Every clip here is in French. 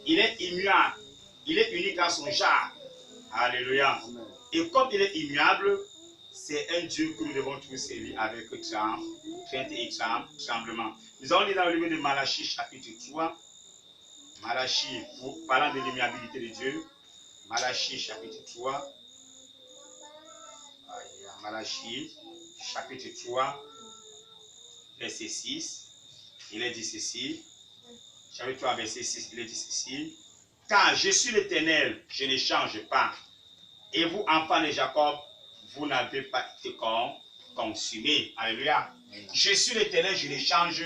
Il est immuable. Il est unique à son genre. Alléluia. Et comme il est immuable, c'est un Dieu que nous devons tous servir avec crainte et tremblement. Nous allons lire dans le livre de Malachie, chapitre 3. Malachie, parlant de l'immuabilité de Dieu. Malachie, chapitre 3. Malachie, chapitre 3, verset 6. Il est dit ceci. Chapitre 3, verset 6, il est dit ceci. Car je suis l'Éternel, je ne change pas. Et vous, enfants de Jacob, vous n'avez pas été consumés. Alléluia. Je suis l'Éternel, je ne change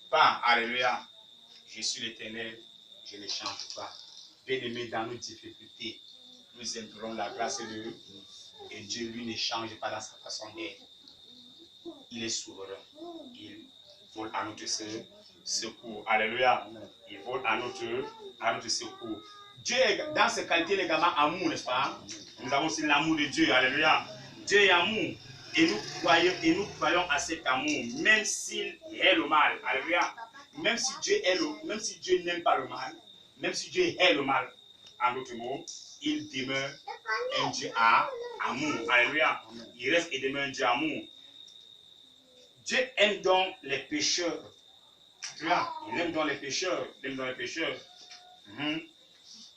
pas. Alléluia. Je suis l'Éternel, je ne change pas. Bien-aimés, dans nos difficultés, nous implorons la grâce de Dieu. Et Dieu, lui, ne change pas dans sa façon d'être. Il est souverain. Il vole à notre secours. Alléluia. Il vole à notre secours. Dieu est dans ses qualités également amour, n'est-ce pas? Nous avons aussi l'amour de Dieu. Alléluia. Dieu est amour. Et nous croyons à cet amour, même s'il est le mal. Alléluia. Même si Dieu n'aime pas le mal, même si Dieu est le mal, en d'autres mots, il demeure un Dieu amour. Alléluia. Il reste et demeure un Dieu amour. Dieu aime donc les pécheurs. Il aime donc les pécheurs. Il aime donc les pécheurs.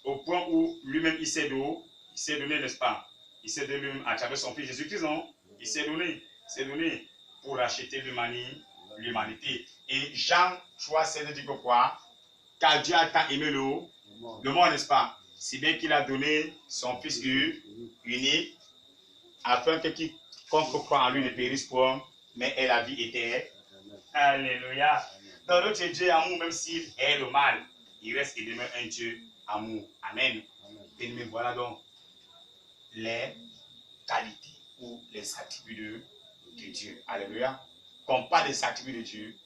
Au point où lui-même il s'est donné, n'est-ce pas? Il s'est donné lui-même à travers son fils Jésus-Christ, non? Il s'est donné pour racheter l'humanité. Et Jean 3, 16 dit que quoi? Car Dieu a tant aimé le monde, n'est-ce pas? Si bien qu'il a donné son fils unique, afin que quiconque croit en lui ne périsse point, mais ait la vie éternelle. Alléluia. Dans notre Dieu amour, même s'il est le mal, il reste et demeure un Dieu amour. Amen. Et mais voilà donc les qualités ou les attributs de Dieu. Alléluia. Comme pas des attributs de Dieu,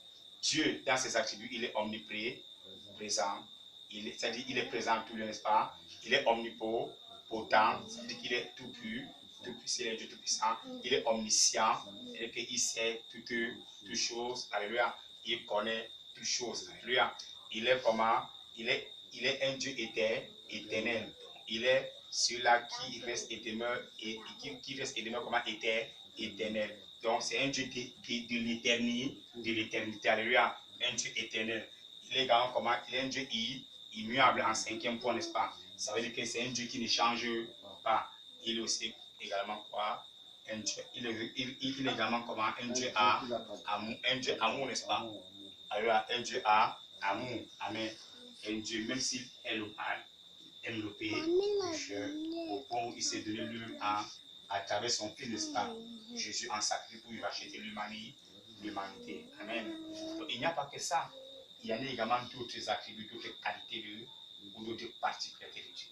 Dieu, dans ses attributs, il est omniprésent. C'est-à-dire qu'il est présent tout, n'est-ce pas? Il est omnipotent, c'est-à-dire qu'il est tout pur, tout puissant, il est Dieu tout puissant. Il est omniscient, c'est-à-dire qu'il sait toutes choses. Alléluia. Il connaît toutes choses. Alléluia. Il est comment? Il est un Dieu éternel. Il est celui-là qui reste et demeure comment éternel. Donc c'est un Dieu de l'éternité. Alléluia. Un Dieu éternel. Il est également comment? Il est un Dieu immuable en cinquième point, n'est-ce pas? Ça veut dire que c'est un Dieu qui ne change pas. Il est aussi également quoi? Un Dieu. Il est également comment? Un Dieu amour, n'est-ce pas? Alors, un Dieu amour. Amen. Un Dieu, même s'il est le mal, il aime le pécheur, au point où il s'est donné lui-même à travers son fils, n'est-ce pas? Jésus en sacrifice pour lui racheter l'humanité. Amen. Donc, il n'y a pas que ça. Il y en a également d'autres attributs, d'autres qualités ou d'autres particularités de Dieu,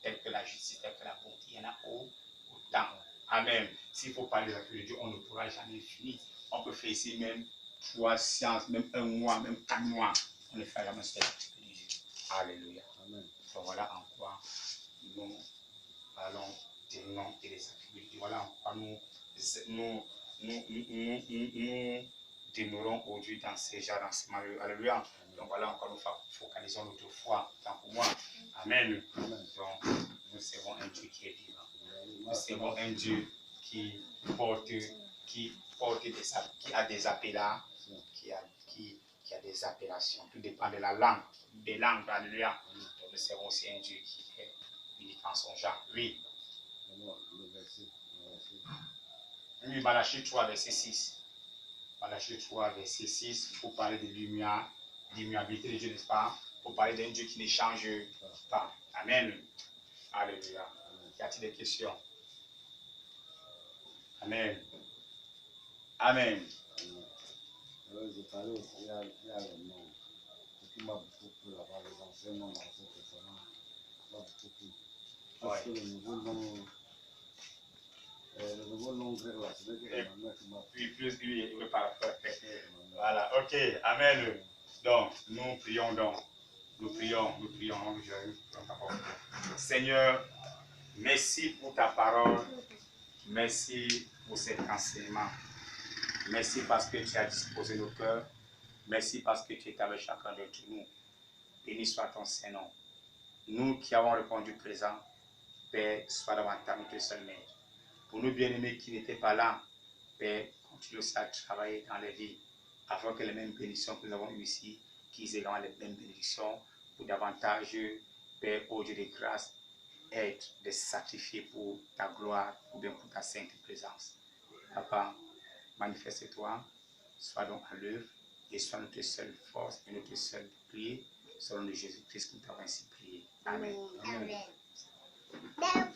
telles que la justice, telles que la bonté. Il y en a autant. Amen. S'il faut parler des attributs de Dieu, on ne pourra jamais finir. On peut faire ici même 3 séances, même 1 mois, même 4 mois. On ne fera jamais ces attributs de Dieu. Alléluia. Amen. Donc voilà en quoi nous parlons des noms et des attributs de Dieu. Voilà en quoi nous demeurons aujourd'hui dans ces genres d'enseignements. Alléluia. Donc voilà encore nous focalisons notre foi, tant pour moi. Amen. Donc nous servons un Dieu qui est vivant. Nous servons un Dieu qui a des appellations, qui a des appellations. Tout dépend de la langue, des langues. Alléluia. Donc nous servons aussi un Dieu qui est unique en son genre. Oui. Oui, Malachie 3, verset 6. Malachie 3, verset 6, il faut parler de l'immuabilité de Dieu, n'est-ce pas? Il faut parler d'un Dieu qui ne change pas. Amen. Alléluia. Y a-t-il des questions? Amen. Amen. Je parlais aussi, il y a le nom. Ce qui m'a beaucoup plu là-bas, les enseignements dans l'Ancien Testament, m'a beaucoup plu. Parce que le nouveau nom grec là, c'est vrai que Emmanuel qui m'a plu. Oui, il parle. Voilà, ok, amen. Donc, nous prions donc. Nous prions. Seigneur, merci pour ta parole. Merci pour cet enseignement. Merci parce que tu as disposé nos cœurs. Merci parce que tu es avec chacun d'entre nous. Béni soit ton Saint-Nom. nous qui avons répondu présent, Père, sois davantage notre seul maître. Pour nous bien-aimés qui n'étaient pas là, Père, continue aussi à travailler dans les vies, afin que les mêmes bénédictions que nous avons eues ici, qu'ils aient également les mêmes bénédictions, pour davantage, Père, au Dieu de grâce, être des sacrifiés pour ta gloire, ou bien pour ta sainte présence. Papa, manifeste-toi, sois donc à l'œuvre, et sois notre seule force et notre seule prière, selon le Jésus-Christ que nous t'avons ainsi prié. Amen. Amen. Amen.